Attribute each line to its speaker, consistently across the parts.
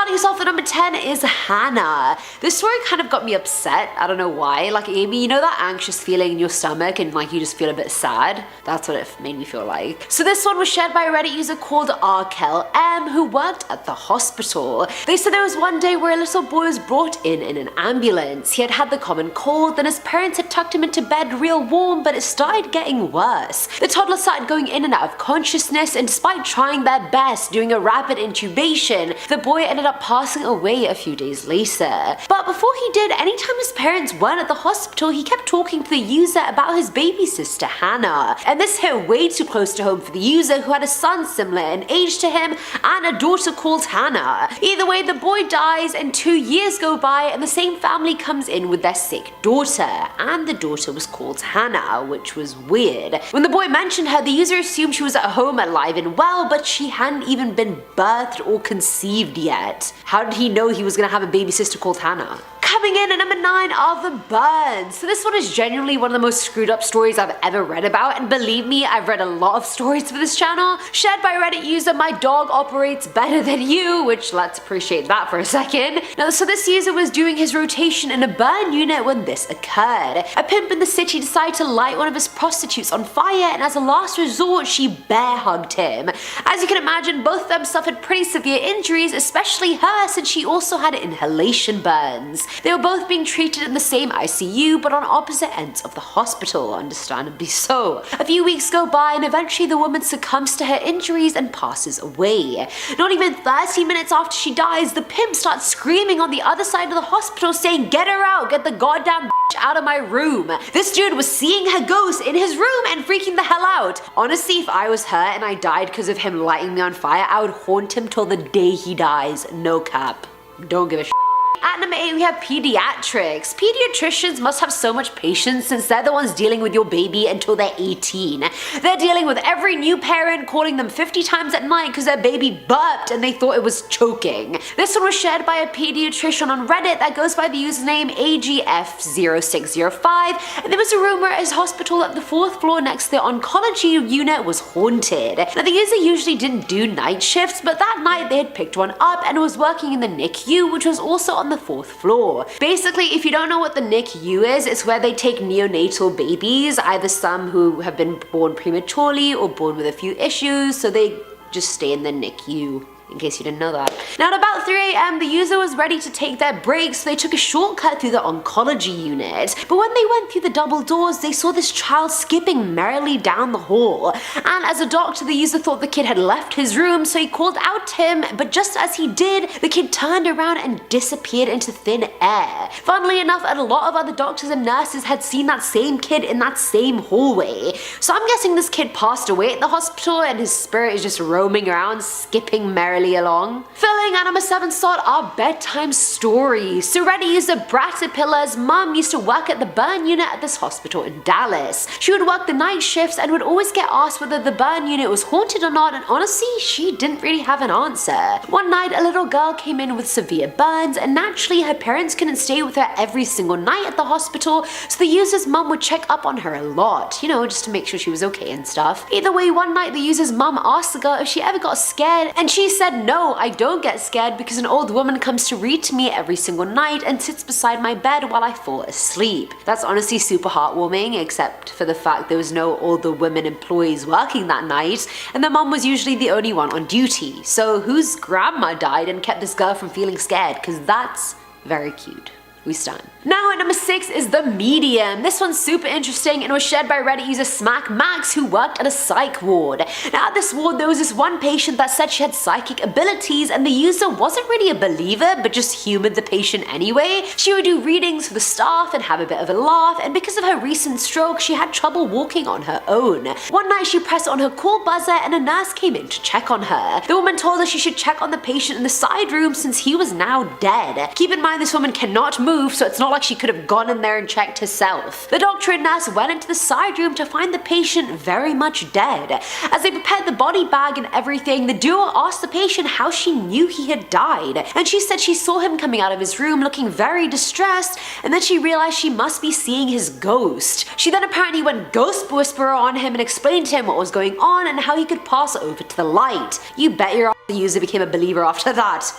Speaker 1: Starting us off at number 10 is Hannah. This story kind of got me upset. I don't know why. Like, Amy, you know that anxious feeling in your stomach and like you just feel a bit sad? That's what it made me feel like. So this one was shared by a Reddit user called RKelM, who worked at the hospital. They said there was one day where a little boy was brought in an ambulance. He had had the common cold, then his parents had tucked him into bed real warm, but it started getting worse. The toddler started going in and out of consciousness, and despite trying their best doing a rapid intubation, the boy ended up passing away a few days later. But before he did, anytime his parents weren't at the hospital, he kept talking to the user about his baby sister Hannah. And this hit way too close to home for the user, who had a son similar in age to him and a daughter called Hannah. Either way, the boy dies and 2 years go by and the same family comes in with their sick daughter, and the daughter was called Hannah, which was weird. When the boy mentioned her, the user assumed she was at home alive and well, but she hadn't even been birthed or conceived yet. How did he know he was gonna have a baby sister called Hannah? Coming in at number 9 are the burns. So this one is genuinely one of the most screwed up stories I've ever read about, and believe me, I've read a lot of stories for this channel. Shared by Reddit user My Dog Operates Better Than You, which let's appreciate that for a second. Now, so this user was doing his rotation in a burn unit when this occurred. A pimp in the city decided to light one of his prostitutes on fire, and as a last resort, she bear hugged him. As you can imagine, both of them suffered pretty severe injuries, especially her since she also had inhalation burns. They were both being treated in the same ICU, but on opposite ends of the hospital, understandably so. A few weeks go by and eventually the woman succumbs to her injuries and passes away. Not even 30 minutes after she dies, the pimp starts screaming on the other side of the hospital saying, "Get her out, get the goddamn bitch out of my room." This dude was seeing her ghost in his room and freaking the hell out. Honestly, if I was her and I died because of him lighting me on fire, I would haunt him till the day he dies. No cap. Don't give a shit. At number 8 we have pediatrics. Pediatricians must have so much patience since they're the ones dealing with your baby until they're 18. They're dealing with every new parent calling them 50 times at night because their baby burped and they thought it was choking. This one was shared by a pediatrician on Reddit that goes by the username AGF0605, and there was a rumor at his hospital that the 4th floor next to the oncology unit was haunted. Now the user usually didn't do night shifts, but that night they had picked one up and was working in the NICU, which was also on the 4th floor. Basically, if you don't know what the NICU is, it's where they take neonatal babies, either some who have been born prematurely or born with a few issues, so they just stay in the NICU. In case you didn't know that. Now at about 3 AM, the user was ready to take their break, so they took a shortcut through the oncology unit. But when they went through the double doors, they saw this child skipping merrily down the hall. And as a doctor, the user thought the kid had left his room, so he called out to him, but just as he did, the kid turned around and disappeared into thin air. Funnily enough, a lot of other doctors and nurses had seen that same kid in that same hallway. So I'm guessing this kid passed away at the hospital and his spirit is just roaming around, skipping merrily along. Filling at number 7 slot are bedtime stories. Serenity user Bratapillar's mum used to work at the burn unit at this hospital in Dallas. She would work the night shifts and would always get asked whether the burn unit was haunted or not, and honestly, she didn't really have an answer. One night, a little girl came in with severe burns, and naturally her parents couldn't stay with her every single night at the hospital, so the user's mum would check up on her a lot, you know, just to make sure she was okay and stuff. Either way, one night the user's mum asked the girl if she ever got scared, and she said, "No, I don't get scared because an old woman comes to read to me every single night and sits beside my bed while I fall asleep." That's honestly super heartwarming, except for the fact there was no older women employees working that night, and the mom was usually the only one on duty. So whose grandma died and kept this girl from feeling scared? Because that's very cute. We stun. Now at number 6 is the medium. This one's super interesting and was shared by Reddit user Smack Max, who worked at a psych ward. Now at this ward there was this one patient that said she had psychic abilities, and the user wasn't really a believer but just humored the patient anyway. She would do readings for the staff and have a bit of a laugh, and because of her recent stroke she had trouble walking on her own. One night she pressed on her call buzzer and a nurse came in to check on her. The woman told her she should check on the patient in the side room since he was now dead. Keep in mind this woman cannot move, so it's not like she could have gone in there and checked herself. The doctor and nurse went into the side room to find the patient very much dead. As they prepared the body bag and everything, the duo asked the patient how she knew he had died, and she said she saw him coming out of his room looking very distressed, and then she realized she must be seeing his ghost. She then apparently went ghost whisperer on him and explained to him what was going on and how he could pass over to the light. You bet your ass the user became a believer after that.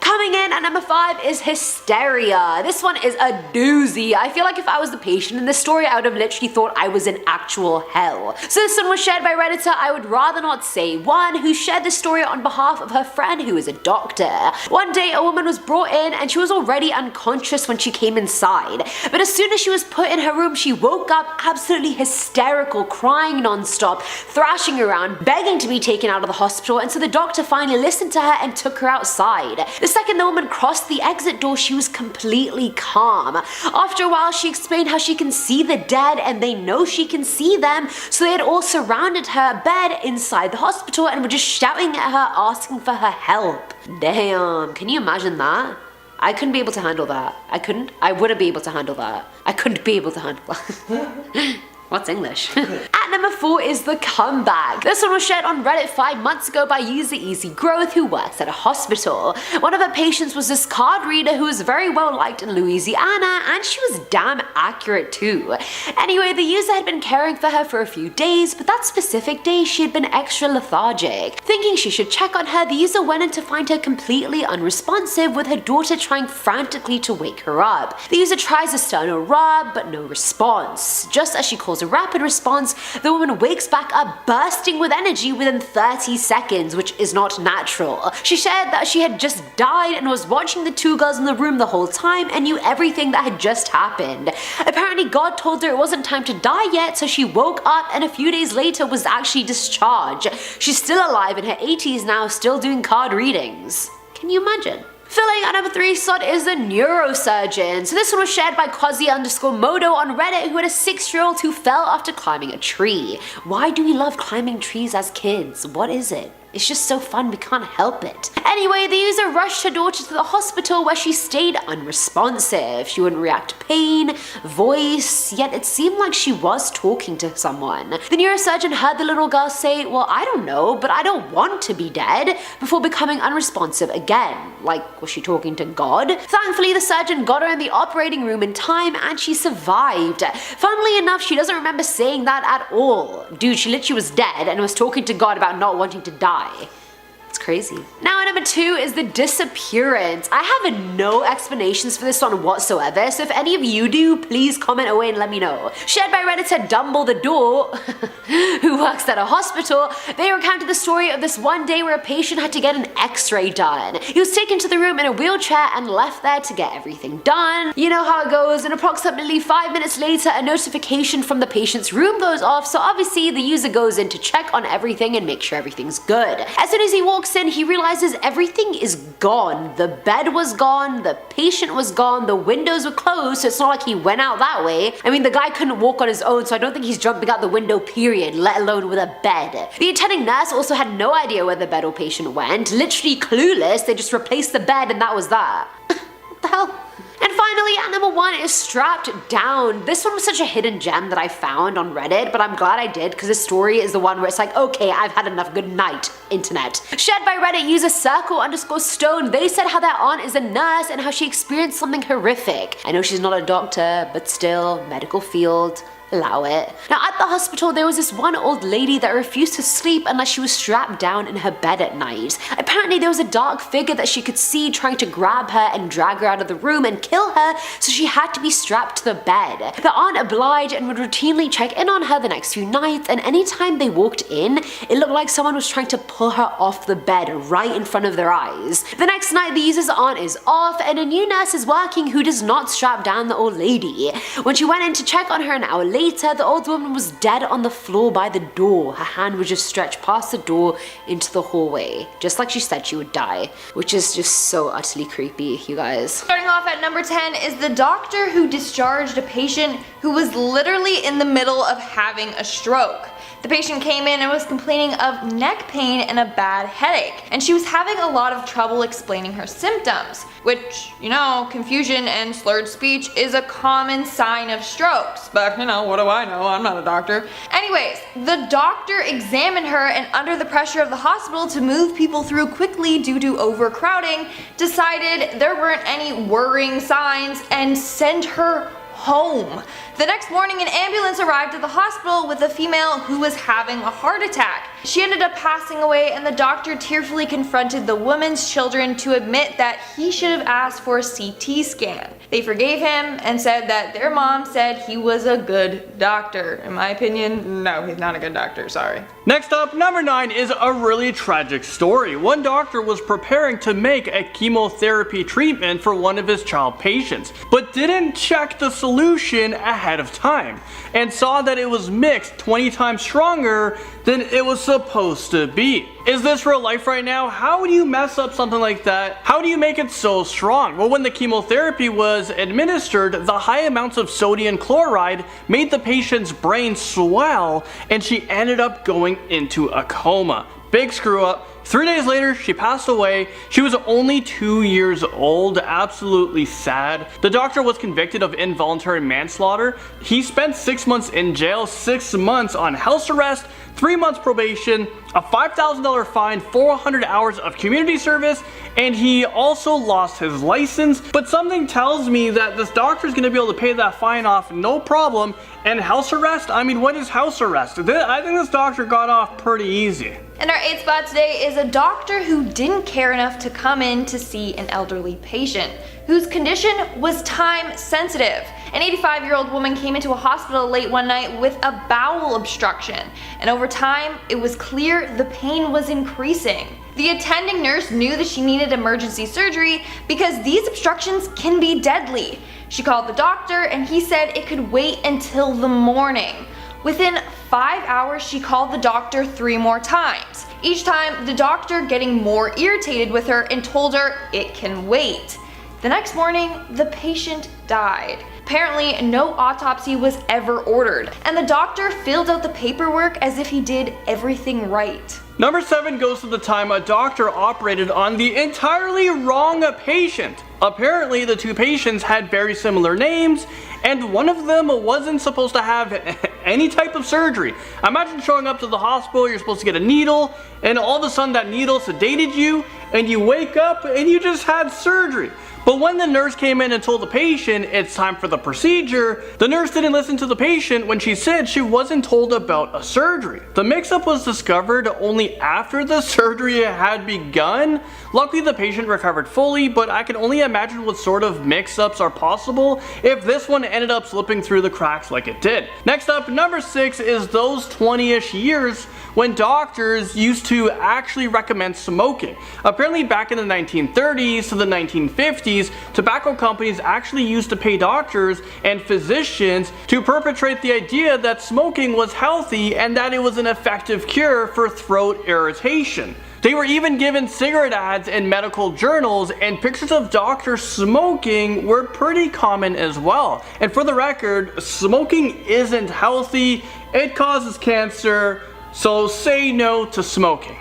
Speaker 1: Coming Coming in at number 5 is Hysteria. This one is a doozy. I feel like if I was the patient in this story, I would have literally thought I was in actual hell. So this one was shared by Redditor I would rather not say one, who shared this story on behalf of her friend who is a doctor. One day a woman was brought in and she was already unconscious when she came inside. But as soon as she was put in her room, she woke up absolutely hysterical, crying non-stop, thrashing around, begging to be taken out of the hospital, and so the doctor finally listened to her and took her outside. The second the woman crossed the exit door, she was completely calm. After a while, she explained how she can see the dead and they know she can see them, so they had all surrounded her bed inside the hospital and were just shouting at her, asking for her help. Damn, can you imagine that? I couldn't be able to handle that. I wouldn't be able to handle that. I couldn't be able to handle that. What's English? At number 4 is The Comeback. This one was shared on Reddit 5 months ago by user Easy Growth, who works at a hospital. One of her patients was this card reader who was very well liked in Louisiana, and she was damn accurate too. Anyway, the user had been caring for her for a few days, but that specific day she had been extra lethargic. Thinking she should check on her, the user went in to find her completely unresponsive, with her daughter trying frantically to wake her up. The user tries a sternal rub, but no response. Just as she calls a rapid response, the woman wakes back up bursting with energy within 30 seconds, which is not natural. She shared that she had just died and was watching the two girls in the room the whole time and knew everything that had just happened. Apparently God told her it wasn't time to die yet, so she woke up and a few days later was actually discharged. She's still alive in her 80s now, still doing card readings. Can you imagine? Filling at number 3 slot is the neurosurgeon. So this one was shared by Quasi_Modo on Reddit, who had a 6-year-old who fell after climbing a tree. Why do we love climbing trees as kids? What is it? It's just so fun, we can't help it. Anyway, the user rushed her daughter to the hospital where she stayed unresponsive. She wouldn't react to pain, voice, yet it seemed like she was talking to someone. The neurosurgeon heard the little girl say, "Well, I don't know, but I don't want to be dead," before becoming unresponsive again. Like, was she talking to God? Thankfully, the surgeon got her in the operating room in time and she survived. Funnily enough, she doesn't remember saying that at all. Dude, she literally was dead and was talking to God about not wanting to die. It's crazy. Now at number 2 is the disappearance. I have no explanations for this one whatsoever, so if any of you do, please comment away and let me know. Shared by Redditor Dumbledore, who works at a hospital, they recounted the story of this one day where a patient had to get an x-ray done. He was taken to the room in a wheelchair and left there to get everything done. You know how it goes, and approximately 5 minutes later a notification from the patient's room goes off, so obviously the user goes in to check on everything and make sure everything's good. As soon as he walks in, he realizes everything is gone. The bed was gone, the patient was gone, the windows were closed, so it's not like he went out that way. I mean, the guy couldn't walk on his own, so I don't think he's jumping out the window, period, let alone with a bed. The attending nurse also had no idea where the bed or patient went, literally clueless. They just replaced the bed and that was that. What the hell? And finally, at number 1 is Strapped Down. This one was such a hidden gem that I found on Reddit, but I'm glad I did because this story is the one where it's like, okay, I've had enough, good night, internet. Shared by Reddit user Circle_Stone, they said how their aunt is a nurse and how she experienced something horrific. I know she's not a doctor, but still, medical field. Allow it. Now at the hospital there was this one old lady that refused to sleep unless she was strapped down in her bed at night. Apparently there was a dark figure that she could see trying to grab her and drag her out of the room and kill her, so she had to be strapped to the bed. The aunt obliged and would routinely check in on her the next few nights, and anytime they walked in, it looked like someone was trying to pull her off the bed right in front of their eyes. The next night the user's aunt is off and a new nurse is working who does not strap down the old lady. When she went in to check on her an hour later, the old woman was dead on the floor by the door. Her hand was just stretched past the door into the hallway, just like she said she would die, which is just so utterly creepy, you guys.
Speaker 2: Starting off at number 10 is the doctor who discharged a patient who was literally in the middle of having a stroke. The patient came in and was complaining of neck pain and a bad headache, and she was having a lot of trouble explaining her symptoms, which, you know, confusion and slurred speech is a common sign of strokes, but you know, what do I know? I'm not a doctor. Anyways, the doctor examined her and under the pressure of the hospital to move people through quickly due to overcrowding, decided there weren't any worrying signs and sent her home. The next morning, an ambulance arrived at the hospital with a female who was having a heart attack. She ended up passing away, and the doctor tearfully confronted the woman's children to admit that he should have asked for a CT scan. They forgave him and said that their mom said he was a good doctor. In my opinion, no, he's not a good doctor, sorry.
Speaker 3: Next up, number 9 is a really tragic story. One doctor was preparing to make a chemotherapy treatment for one of his child patients, but didn't check the solution ahead of time and saw that it was mixed 20 times stronger than it was supposed to be. Is this real life right now? How do you mess up something like that? How do you make it so strong? Well, when the chemotherapy was administered, the high amounts of sodium chloride made the patient's brain swell, and she ended up going into a coma. Big screw up. 3 days later, she passed away. She was only 2 years old. Absolutely sad. The doctor was convicted of involuntary manslaughter. He spent 6 months in jail, 6 months on house arrest, 3 months probation, a $5,000 fine, 400 hours of community service, and he also lost his license. But something tells me that this doctor is going to be able to pay that fine off no problem. And house arrest? I mean, what is house arrest? I think this doctor got off pretty easy.
Speaker 2: And our 8th spot today is a doctor who didn't care enough to come in to see an elderly patient whose condition was time sensitive. An 85-year-old woman came into a hospital late one night with a bowel obstruction, and over time it was clear the pain was increasing. The attending nurse knew that she needed emergency surgery because these obstructions can be deadly. She called the doctor and he said it could wait until the morning. Within 5 hours, she called the doctor 3 more times. Each time, the doctor getting more irritated with her and told her it can wait. The next morning, the patient died. Apparently, no autopsy was ever ordered, and the doctor filled out the paperwork as if he did everything right.
Speaker 3: Number 7 goes to the time a doctor operated on the entirely wrong patient. Apparently, the 2 patients had very similar names, and one of them wasn't supposed to have any type of surgery. Imagine showing up to the hospital, you're supposed to get a needle, and all of a sudden that needle sedated you, and you wake up and you just had surgery. But when the nurse came in and told the patient it's time for the procedure, the nurse didn't listen to the patient when she said she wasn't told about a surgery. The mix-up was discovered only after the surgery had begun. Luckily, the patient recovered fully, but I can only imagine what sort of mix-ups are possible if this one ended up slipping through the cracks like it did. Next up, number 6 is those 20-ish years when doctors used to actually recommend smoking. Apparently back in the 1930s to the 1950s, tobacco companies actually used to pay doctors and physicians to perpetrate the idea that smoking was healthy and that it was an effective cure for throat irritation. They were even given cigarette ads in medical journals, and pictures of doctors smoking were pretty common as well. And for the record, smoking isn't healthy, it causes cancer, so say no to smoking.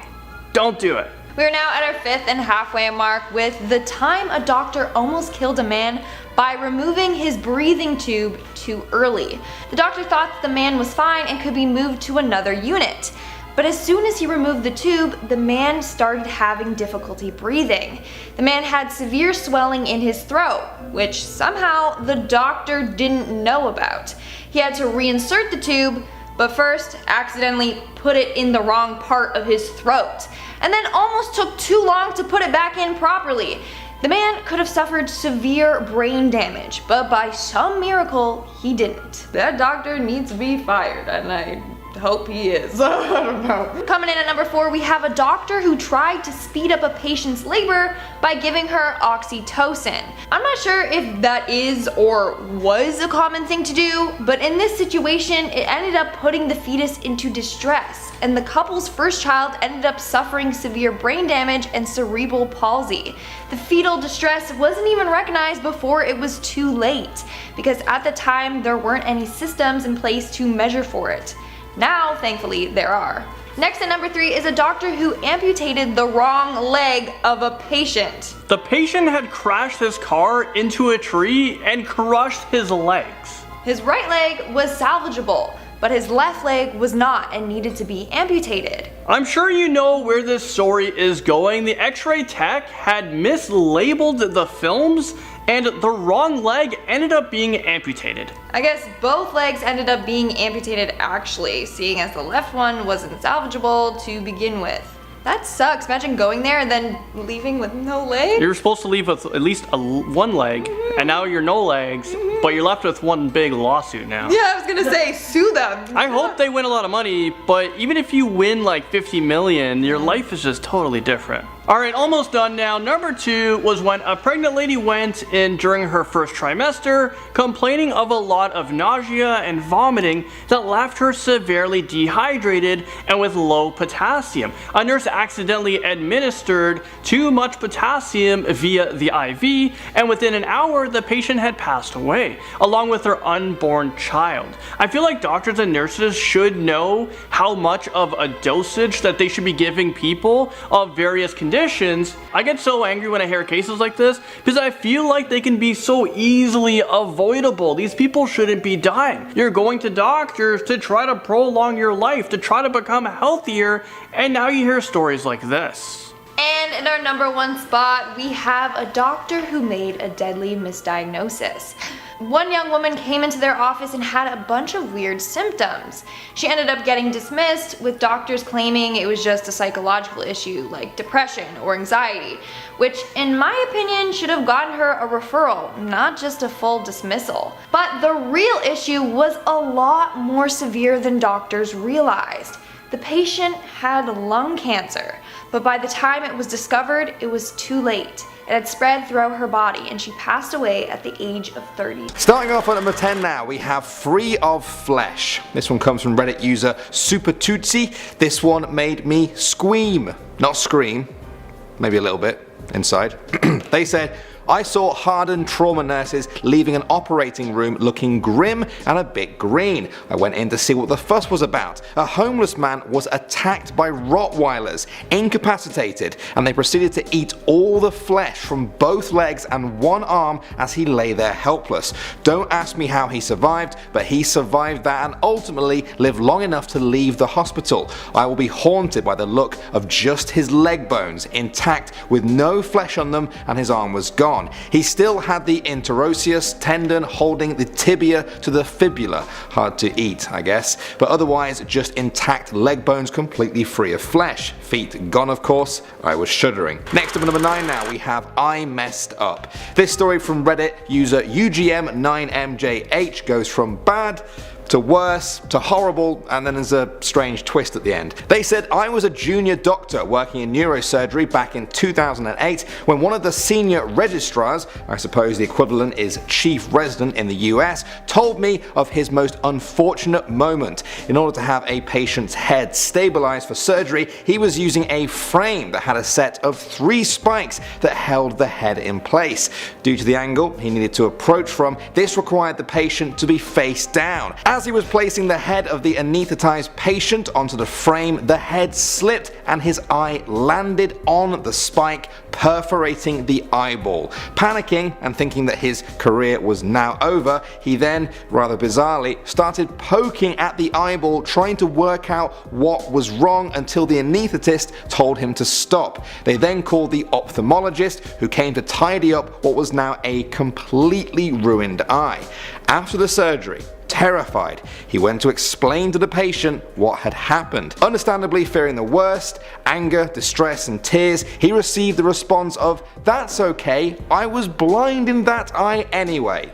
Speaker 3: Don't do it.
Speaker 2: We are now at our 5th and halfway mark with the time a doctor almost killed a man by removing his breathing tube too early. The doctor thought that the man was fine and could be moved to another unit. But as soon as he removed the tube, the man started having difficulty breathing. The man had severe swelling in his throat, which somehow the doctor didn't know about. He had to reinsert the tube, but first accidentally put it in the wrong part of his throat, and then almost took too long to put it back in properly. The man could have suffered severe brain damage, but by some miracle, he didn't. That doctor needs to be fired, and I hope he is. I don't know. Coming in at number 4, we have a doctor who tried to speed up a patient's labor by giving her oxytocin. I'm not sure if that is or was a common thing to do, but in this situation, it ended up putting the fetus into distress, and the couple's first child ended up suffering severe brain damage and cerebral palsy. The fetal distress wasn't even recognized before it was too late, because at the time there weren't any systems in place to measure for it. Now, thankfully, there are. Next at number 3 is a doctor who amputated the wrong leg of a patient.
Speaker 3: The patient had crashed his car into a tree and crushed his legs.
Speaker 2: His right leg was salvageable, but his left leg was not and needed to be amputated.
Speaker 3: I'm sure you know where this story is going. The X-ray tech had mislabeled the films and the wrong leg ended up being amputated.
Speaker 2: I guess both legs ended up being amputated actually, seeing as the left one wasn't salvageable to begin with. That sucks. Imagine going there and then leaving with no leg.
Speaker 3: You're supposed to leave with at least one leg, and now you're no legs, but you're left with one big lawsuit now.
Speaker 2: Yeah, I was gonna say, sue them.
Speaker 3: I hope they win a lot of money, but even if you win like 50 million, your life is just totally different. Alright, almost done now. Number 2 was when a pregnant lady went in during her first trimester, complaining of a lot of nausea and vomiting that left her severely dehydrated and with low potassium. A nurse accidentally administered too much potassium via the IV, and within an hour the patient had passed away, along with her unborn child. I feel like doctors and nurses should know how much of a dosage that they should be giving people of various conditions. I get so angry when I hear cases like this because I feel like they can be so easily avoidable. These people shouldn't be dying. You're going to doctors to try to prolong your life, to try to become healthier, and now you hear stories like this.
Speaker 2: And in our number 1 spot, we have a doctor who made a deadly misdiagnosis. One young woman came into their office and had a bunch of weird symptoms. She ended up getting dismissed, with doctors claiming it was just a psychological issue like depression or anxiety, which in my opinion should have gotten her a referral, not just a full dismissal. But the real issue was a lot more severe than doctors realized. The patient had lung cancer, but by the time it was discovered, it was too late. It had spread throughout her body and she passed away at the age of 30.
Speaker 4: Starting off at number 10 now, we have Free of Flesh. This one comes from Reddit user Super Tootsie. This one made me squeam. Not scream, maybe a little bit inside. They said, I saw hardened trauma nurses leaving an operating room looking grim and a bit green. I went in to see what the fuss was about. A homeless man was attacked by Rottweilers, incapacitated, and they proceeded to eat all the flesh from both legs and one arm as he lay there helpless. Don't ask me how he survived, but he survived that and ultimately lived long enough to leave the hospital. I will be haunted by the look of just his leg bones intact with no flesh on them, and his arm was gone. He still had the interosseous tendon holding the tibia to the fibula. Hard to eat, I guess, but otherwise just intact leg bones completely free of flesh. Feet gone, of course. I was shuddering. Next up at number 9 now, we have I Messed Up. This story from Reddit user UGM9MJH goes from bad to worse, to horrible, and then there's a strange twist at the end. They said, I was a junior doctor working in neurosurgery back in 2008 when one of the senior registrars, I suppose the equivalent is chief resident in the US, told me of his most unfortunate moment. In order to have a patient's head stabilized for surgery, he was using a frame that had a set of 3 spikes that held the head in place. Due to the angle he needed to approach from, this required the patient to be face down. As he was placing the head of the anesthetized patient onto the frame, the head slipped and his eye landed on the spike, perforating the eyeball. Panicking and thinking that his career was now over, he then, rather bizarrely, started poking at the eyeball, trying to work out what was wrong until the anesthetist told him to stop. They then called the ophthalmologist, who came to tidy up what was now a completely ruined eye. After the surgery, terrified, he went to explain to the patient what had happened. Understandably fearing the worst, anger, distress and tears, he received the response of, "That's okay, I was blind in that eye anyway."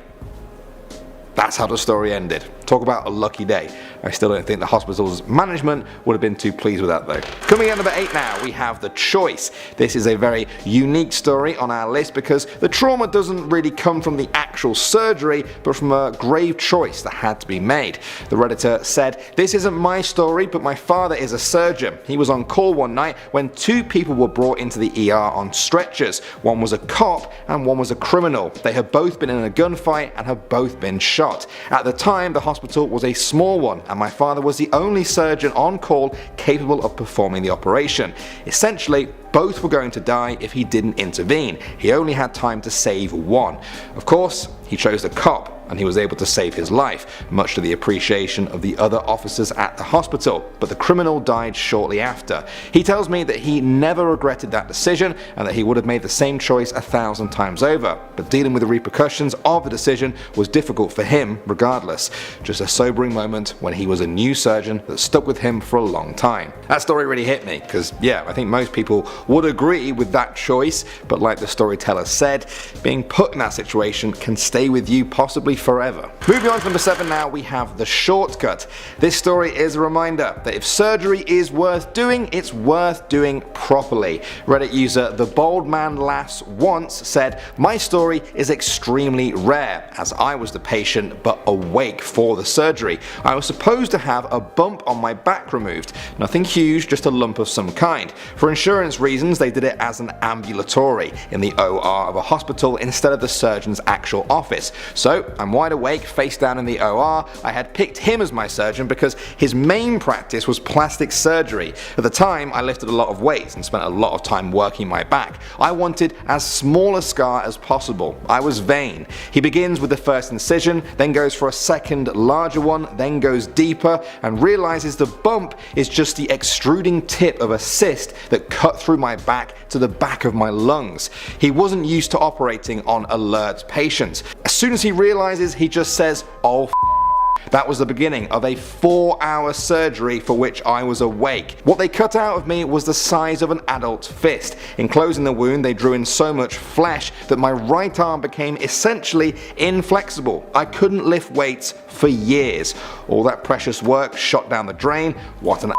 Speaker 4: That's how the story ended. Talk about a lucky day. I still don't think the hospital's management would have been too pleased with that though. Coming in at number 8 now, we have The Choice. This is a very unique story on our list because the trauma doesn't really come from the actual surgery, but from a grave choice that had to be made. The Redditor said, "This isn't my story, but my father is a surgeon. He was on call one night when 2 people were brought into the ER on stretchers. One was a cop and one was a criminal. They had both been in a gunfight and had both been shot. At the time, the hospital was a small one, and my father was the only surgeon on call capable of performing the operation. Essentially, both were going to die if he didn't intervene. He only had time to save one. Of course, he chose the cop. and he was able to save his life, much to the appreciation of the other officers at the hospital, but the criminal died shortly after. He tells me that he never regretted that decision and that he would have made the same choice 1,000 times over, but dealing with the repercussions of the decision was difficult for him regardless. Just a sobering moment when he was a new surgeon that stuck with him for a long time. That story really hit me because, yeah, I think most people would agree with that choice, but like the storyteller said, being put in that situation can stay with you possibly forever. Moving on to number 7 now, we have The Shortcut. This story is a reminder that if surgery is worth doing, it's worth doing properly. Reddit user The Bold Man Laughs once said, "My story is extremely rare, as I was the patient but awake for the surgery. I was supposed to have a bump on my back removed. Nothing huge, just a lump of some kind. For insurance reasons, they did it as an ambulatory in the OR of a hospital instead of the surgeon's actual office. So I'm wide awake, face down in the OR. I had picked him as my surgeon because his main practice was plastic surgery. At the time, I lifted a lot of weights and spent a lot of time working my back. I wanted as small a scar as possible. I was vain. He begins with the first incision, then goes for a second larger one, then goes deeper and realizes the bump is just the extruding tip of a cyst that cut through my back to the back of my lungs. He wasn't used to operating on alert patients. As soon as he realizes, he just says, 'Oh f***.' That was the beginning of a 4-hour surgery for which I was awake. What they cut out of me was the size of an adult fist. In closing the wound, they drew in so much flesh that my right arm became essentially inflexible. I couldn't lift weights for years. All that precious work shot down the drain. What an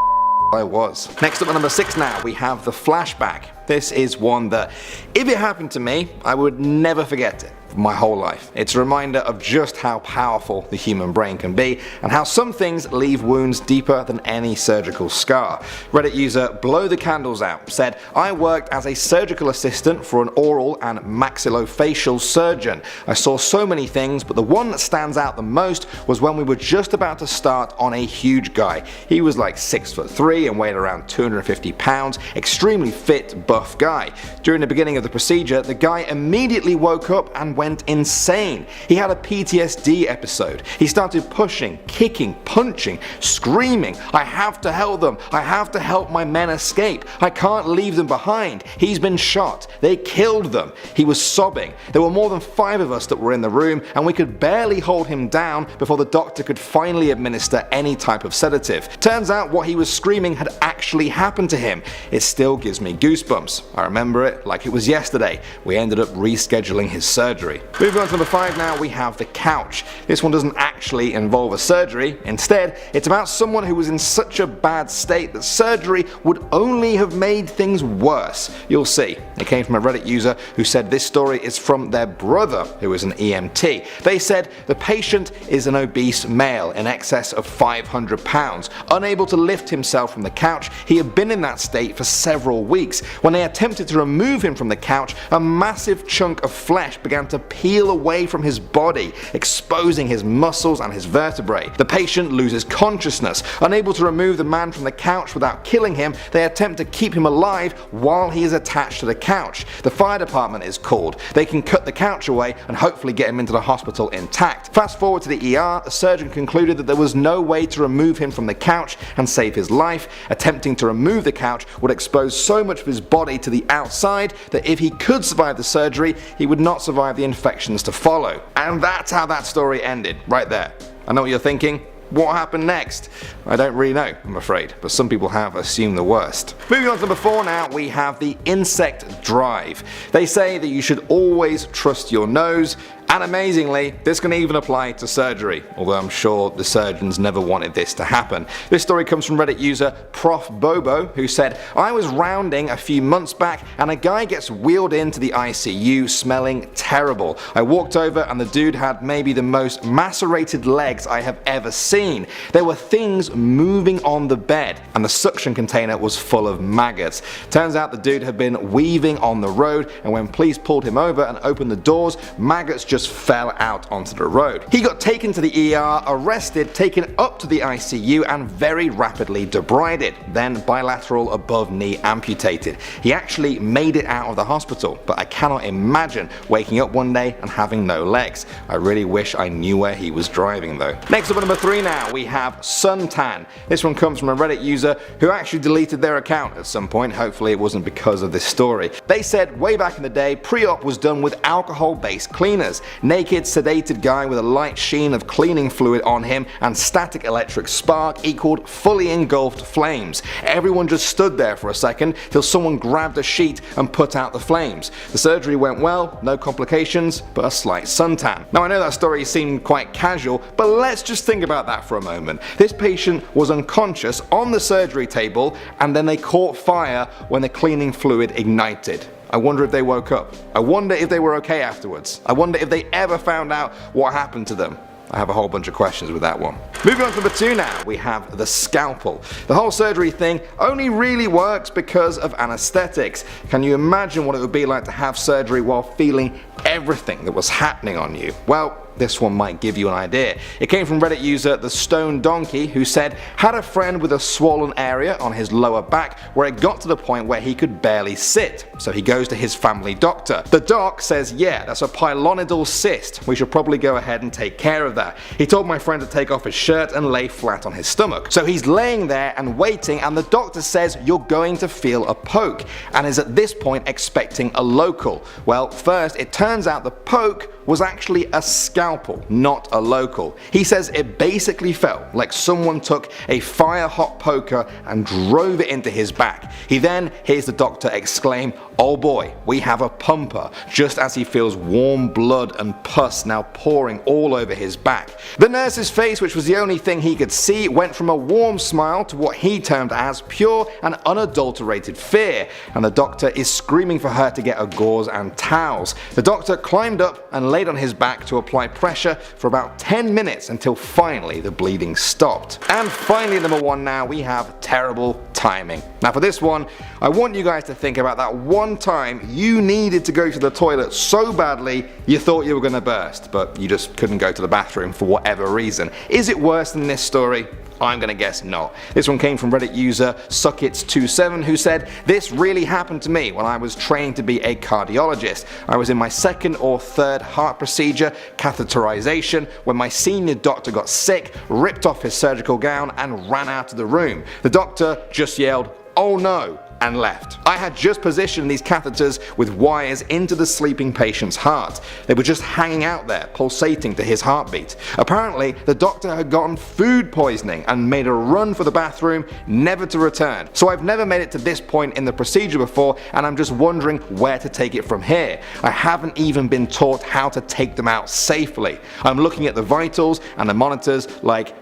Speaker 4: I was." Next up at number 6 now, we have The Flashback. This is one that, if it happened to me, I would never forget it my whole life. It's a reminder of just how powerful the human brain can be and how some things leave wounds deeper than any surgical scar. Reddit user Blow the Candles Out said, "I worked as a surgical assistant for an oral and maxillofacial surgeon. I saw so many things, but the one that stands out the most was when we were just about to start on a huge guy. He was like 6'3" and weighed around 250 pounds, extremely fit, buff guy. During the beginning of the procedure, the guy immediately woke up and went insane. He had a PTSD episode. He started pushing, kicking, punching, screaming, 'I have to help them. I have to help my men escape. I can't leave them behind. He's been shot. They killed them.' He was sobbing. There were more than 5 of us that were in the room and we could barely hold him down before the doctor could finally administer any type of sedative. Turns out what he was screaming had actually happened to him. It still gives me goosebumps. I remember it like it was yesterday. We ended up rescheduling his surgery." Moving on to number 5 now, we have The Couch. This one doesn't actually involve a surgery. Instead, it's about someone who was in such a bad state that surgery would only have made things worse. You'll see. It came from a Reddit user who said this story is from their brother, who is an EMT. They said the patient is an obese male in excess of 500 pounds. Unable to lift himself from the couch, he had been in that state for several weeks. When they attempted to remove him from the couch, a massive chunk of flesh began to peel away from his body, exposing his muscles and his vertebrae. The patient loses consciousness. Unable to remove the man from the couch without killing him, they attempt to keep him alive while he is attached to the couch. The fire department is called. They can cut the couch away and hopefully get him into the hospital intact. Fast forward to the ER, the surgeon concluded that there was no way to remove him from the couch and save his life. Attempting to remove the couch would expose so much of his body to the outside that if he could survive the surgery, he would not survive the infections to follow. And that's how that story ended, right there. I know what you're thinking. What happened next? I don't really know, I'm afraid, but some people have assumed the worst. Moving on to number 4 now, we have The Insect Drive. They say that you should always trust your nose, and amazingly, this can even apply to surgery, although I'm sure the surgeons never wanted this to happen. This story comes from Reddit user Prof Bobo, who said, "I was rounding a few months back and a guy gets wheeled into the ICU smelling terrible. I walked over and the dude had maybe the most macerated legs I have ever seen. There were things moving on the bed and the suction container was full of maggots. Turns out the dude had been weaving on the road, and when police pulled him over and opened the doors, maggots just just fell out onto the road. He got taken to the ER, arrested, taken up to the ICU and very rapidly debrided, then bilateral above knee amputated. He actually made it out of the hospital, but I cannot imagine waking up one day and having no legs. I really wish I knew where he was driving though. Next up at number 3 now, we have suntan. This one comes from a Reddit user who actually deleted their account at some point. Hopefully it wasn't because of this story. They said way back in the day, pre-op was done with alcohol-based cleaners. Naked, sedated guy with a light sheen of cleaning fluid on him and static electric spark equaled fully engulfed flames. Everyone just stood there for a second till someone grabbed a sheet and put out the flames. The surgery went well, no complications, but a slight suntan. Now I know that story seemed quite casual, but let's just think about that for a moment. This patient was unconscious on the surgery table and then they caught fire when the cleaning fluid ignited. I wonder if they woke up. I wonder if they were okay afterwards. I wonder if they ever found out what happened to them. I have a whole bunch of questions with that one. Moving on to number 2 now, we have the scalpel. The whole surgery thing only really works because of anesthetics. Can you imagine what it would be like to have surgery while feeling everything that was happening on you? Well, this one might give you an idea. It came from Reddit user The Stone Donkey, who said, had a friend with a swollen area on his lower back where it got to the point where he could barely sit. So he goes to his family doctor. The doc says, yeah, that's a pilonidal cyst. We should probably go ahead and take care of that. He told my friend to take off his shirt and lay flat on his stomach. So he's laying there and waiting, and the doctor says, you're going to feel a poke, and is at this point expecting a local. Well, first it turns out the poke was actually a scalpel, not a local. He says it basically felt like someone took a fire hot poker and drove it into his back. He then hears the doctor exclaim, oh boy, we have a pumper, just as he feels warm blood and pus now pouring all over his back. The nurse's face, which was the only thing he could see, went from a warm smile to what he termed as pure and unadulterated fear, and the doctor is screaming for her to get a gauze and towels. The doctor climbed up and laid on his back to apply pressure for about 10 minutes until finally the bleeding stopped. And finally, number 1 now, we have terrible timing. Now for this one, I want you guys to think about that one time you needed to go to the toilet so badly you thought you were going to burst, but you just couldn't go to the bathroom for whatever reason. Is it worse than this story? I'm gonna guess not. This one came from Reddit user Suckits27, who said, this really happened to me when I was trained to be a cardiologist. I was in my 2nd or 3rd heart procedure, catheterization, when my senior doctor got sick, ripped off his surgical gown and ran out of the room. The doctor just yelled, oh no, and left. I had just positioned these catheters with wires into the sleeping patient's heart. They were just hanging out there, pulsating to his heartbeat. Apparently, the doctor had gotten food poisoning and made a run for the bathroom, never to return. So I've never made it to this point in the procedure before, and I'm just wondering where to take it from here. I haven't even been taught how to take them out safely. I'm looking at the vitals and the monitors like,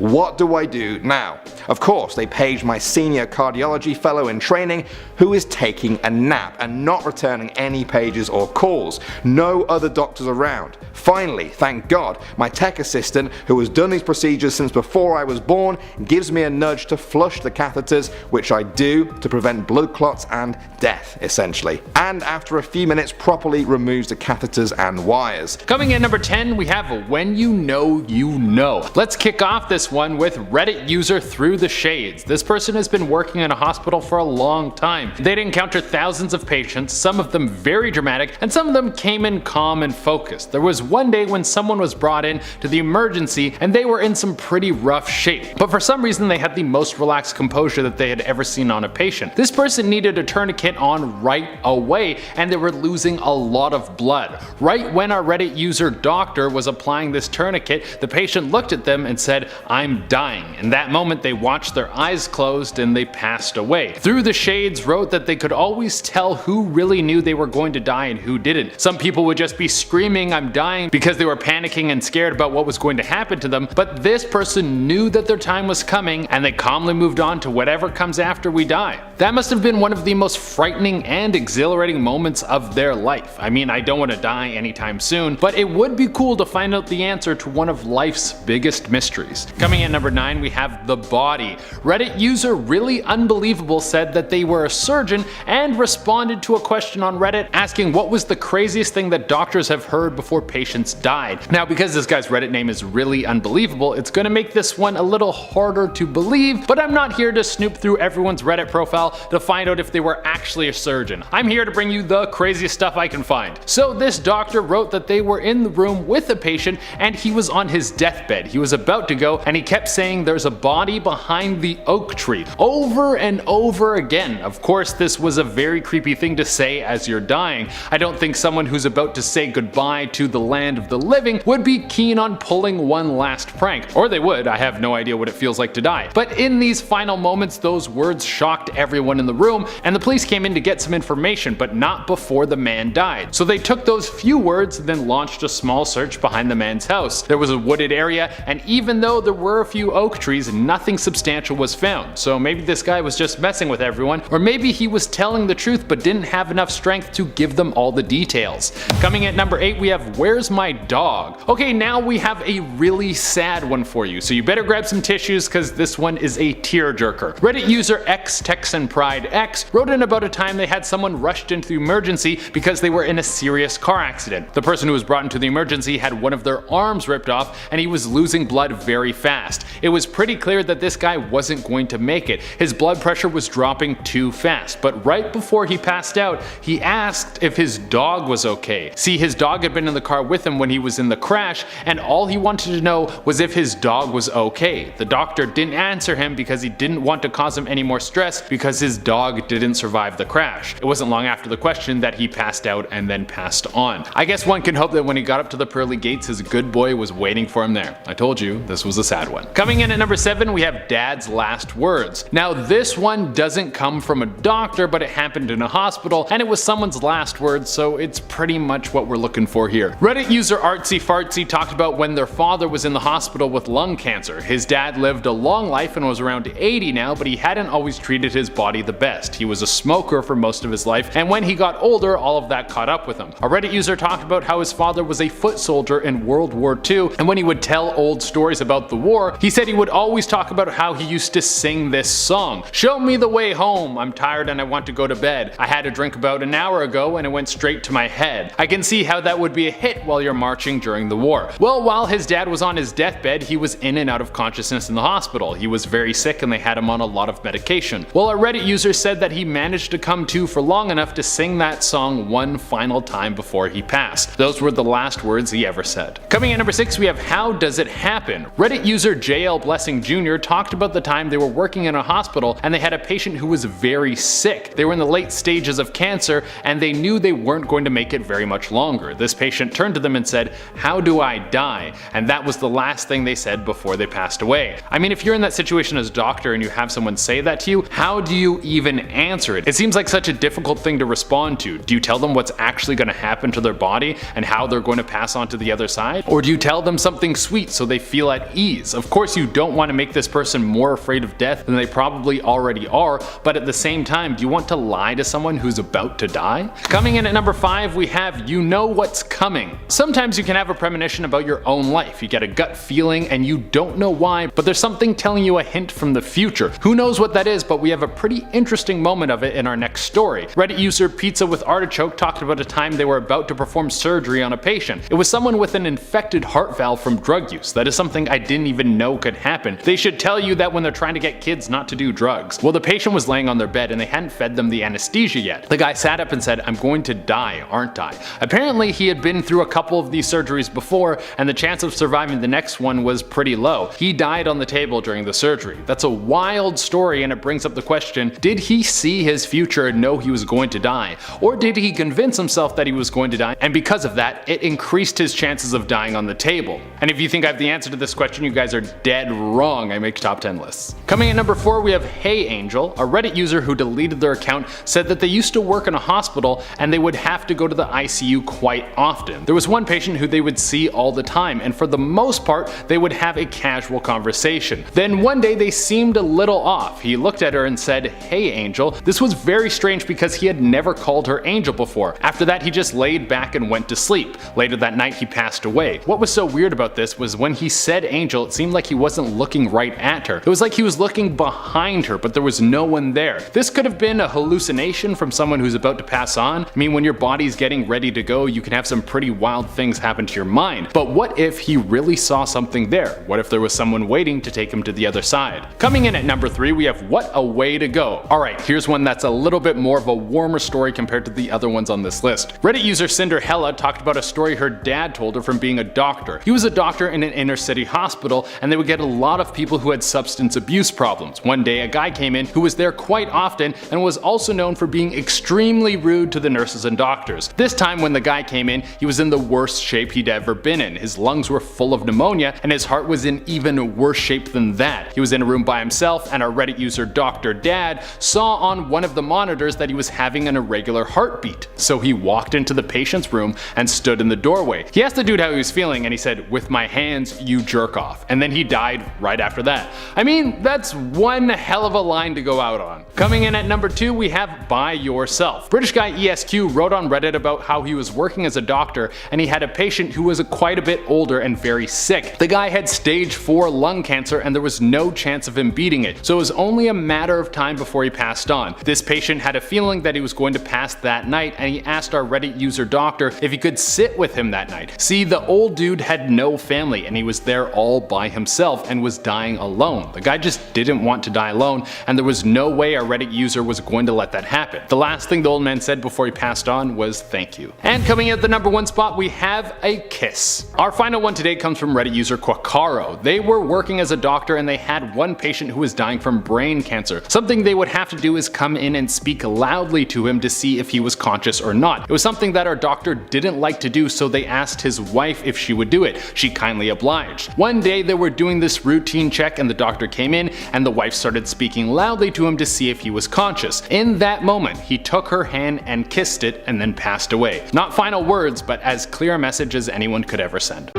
Speaker 4: what do I do now? Of course, they paged my senior cardiology fellow in training, who is taking a nap and not returning any pages or calls. No other doctors around. Finally, thank God, my tech assistant, who has done these procedures since before I was born, gives me a nudge to flush the catheters, which I do to prevent blood clots and death, essentially. And after a few minutes, properly removes the catheters and wires.
Speaker 5: Coming in number 10, we have When You Know You Know. Let's kick off this one with Reddit user Through the Shades. This person has been working in a hospital for a long time. They'd encountered thousands of patients, some of them very dramatic, and some of them came in calm and focused. There was one day when someone was brought in to the emergency and they were in some pretty rough shape, but for some reason they had the most relaxed composure that they had ever seen on a patient. This person needed a tourniquet on right away and they were losing a lot of blood. Right when our Reddit user doctor was applying this tourniquet, the patient looked at them and said, I'm dying. In that moment they watched their eyes closed and they passed away. Through the Shades wrote that they could always tell who really knew they were going to die and who didn't. Some people would just be screaming I'm dying because they were panicking and scared about what was going to happen to them, but this person knew that their time was coming and they calmly moved on to whatever comes after we die. That must have been one of the most frightening and exhilarating moments of their life. I mean, I don't want to die anytime soon, but it would be cool to find out the answer to one of life's biggest mysteries. Coming in number 9, we have the body. Reddit user Really Unbelievable said that they were a surgeon and responded to a question on Reddit asking what was the craziest thing that doctors have heard before patients died. Now, because this guy's Reddit name is Really Unbelievable, it's gonna make this one a little harder to believe, but I'm not here to snoop through everyone's Reddit profile to find out if they were actually a surgeon. I'm here to bring you the craziest stuff I can find. So this doctor wrote that they were in the room with a patient and he was on his deathbed. He was about to go and he kept saying there's a body behind the oak tree over and over again. Of course, this was a very creepy thing to say as you're dying. I don't think someone who's about to say goodbye to the land of the living would be keen on pulling one last prank. Or they would, I have no idea what it feels like to die. But in these final moments, those words shocked everyone in the room and the police came in to get some information, but not before the man died. So they took those few words and then launched a small search behind the man's house. There was a wooded area, and even though there were a few oak trees, nothing substantial was found. So maybe this guy was just messing with everyone, or maybe he was telling the truth but didn't have enough strength to give them all the details. Coming at number 8, we have Where's My Dog? Okay, now we have a really sad one for you, so you better grab some tissues because this one is a tearjerker. Reddit user XTexanPrideX wrote in about a time they had someone rushed into the emergency because they were in a serious car accident. The person who was brought into the emergency had one of their arms ripped off and he was losing blood very fast. It was pretty clear that this guy wasn't going to make it. His blood pressure was dropping too fast, but right before he passed out, he asked if his dog was okay. See, his dog had been in the car with him when he was in the crash, and all he wanted to know was if his dog was okay. The doctor didn't answer him because he didn't want to cause him any more stress because his dog didn't survive the crash. It wasn't long after the question that he passed out and then passed on. I guess one can hope that when he got up to the pearly gates, his good boy was waiting for him there. I told you, this was a sad one. Coming in at number 7, we have Dad's last words. Now this one doesn't come from a doctor, but it happened in a hospital and it was someone's last words, so it's pretty much what we're looking for here. Reddit user Artsy Fartsy talked about when their father was in the hospital with lung cancer. His dad lived a long life and was around 80 now, but he hadn't always treated his body the best. He was a smoker for most of his life, and when he got older, all of that caught up with him. A Reddit user talked about how his father was a foot soldier in World War II, and when he would tell old stories about the war, he said he would always talk about how he used to sing this song. Show me the way home, I'm tired and I want to go to bed. I had a drink about an hour ago and it went straight to my head. I can see how that would be a hit while you're marching during the war. Well, while his dad was on his deathbed, he was in and out of consciousness in the hospital. He was very sick and they had him on a lot of medication. Well, a Reddit user said that he managed to come to for long enough to sing that song one final time before he passed. Those were the last words he ever said. Coming at number 6, we have How Does It Happen? Reddit user JL Blessing Jr. talked about the time they were working in a hospital and they had a patient who was very sick. They were in the late stages of cancer and they knew they weren't going to make it very much longer. This patient turned to them and said, "How do I die?" And that was the last thing they said before they passed away. I mean, if you're in that situation as a doctor and you have someone say that to you, how do you even answer it? It seems like such a difficult thing to respond to. Do you tell them what's actually going to happen to their body and how they're going to pass on to the other side? Or do you tell them something sweet so they feel at ease? Of course, you don't want to make this person more afraid of death than they probably already are, but at the same time, do you want to lie to someone who's about to die? Coming in at number 5, we have You Know What's Coming. Sometimes you can have a premonition about your own life. You get a gut feeling and you don't know why, but there's something telling you a hint from the future. Who knows what that is, but we have a pretty interesting moment of it in our next story. Reddit user Pizza with Artichoke talked about a time they were about to perform surgery on a patient. It was someone with an infected heart valve from drug use. That is something I didn't even know could happen. They should tell you that when they're trying to get kids not to do drugs. Well, the patient was laying on their bed and they hadn't fed them the anesthesia yet. The guy sat up and said, "I'm going to die, aren't I?" Apparently he had been through a couple of these surgeries before and the chance of surviving the next one was pretty low. He died on the table during the surgery. That's a wild story and it brings up the question, did he see his future and know he was going to die? Or did he convince himself that he was going to die and because of that, it increased his chances of dying on the table? And if you think I have the answer to this question, you guys are dead wrong. I make top 10 lists. Coming at number 4, we have Hey Angel. A Reddit user who deleted their account said that they used to work in a hospital and they would have to go to the ICU quite often. There was one patient who they would see all the time and for the most part they would have a casual conversation. Then one day they seemed a little off. He looked at her and said, "Hey Angel." This was very strange because he had never called her Angel before. After that he just laid back and went to sleep. Later that night he passed away. What was so weird about this was when he said Angel, it it seemed like he wasn't looking right at her. It was like he was looking behind her, but there was no one there. This could have been a hallucination from someone who's about to pass on. I mean, when your body's getting ready to go, you can have some pretty wild things happen to your mind. But what if he really saw something there? What if there was someone waiting to take him to the other side? Coming in at number 3, we have What a Way to Go. Alright, here's one that's a little bit more of a warmer story compared to the other ones on this list. Reddit user Cinderella talked about a story her dad told her from being a doctor. He was a doctor in an inner city hospital, and they would get a lot of people who had substance abuse problems. One day a guy came in who was there quite often and was also known for being extremely rude to the nurses and doctors. This time when the guy came in, he was in the worst shape he'd ever been in. His lungs were full of pneumonia and his heart was in even worse shape than that. He was in a room by himself, and our Reddit user Dr. Dad saw on one of the monitors that he was having an irregular heartbeat. So he walked into the patient's room and stood in the doorway. He asked the dude how he was feeling and he said, "With my hands, you jerk off." And then he died right after that. I mean, that's one hell of a line to go out on. Coming in at number 2, we have By Yourself. British guy ESQ wrote on Reddit about how he was working as a doctor and he had a patient who was quite a bit older and very sick. The guy had stage 4 lung cancer and there was no chance of him beating it, so it was only a matter of time before he passed on. This patient had a feeling that he was going to pass that night, and he asked our Reddit user doctor if he could sit with him that night. See, the old dude had no family and he was there all by himself and was dying alone. The guy just didn't want to die alone, and there was no way our Reddit user was going to let that happen. The last thing the old man said before he passed on was thank you. And coming in at the number 1 spot, we have a kiss. Our final one today comes from Reddit user Quacaro. They were working as a doctor and they had one patient who was dying from brain cancer. Something they would have to do is come in and speak loudly to him to see if he was conscious or not. It was something that our doctor didn't like to do, so they asked his wife if she would do it. She kindly obliged. One day they were doing this routine check and the doctor came in and the wife started speaking loudly to him to see if he was conscious. In that moment, he took her hand and kissed it and then passed away. Not final words, but as clear a message as anyone could ever send.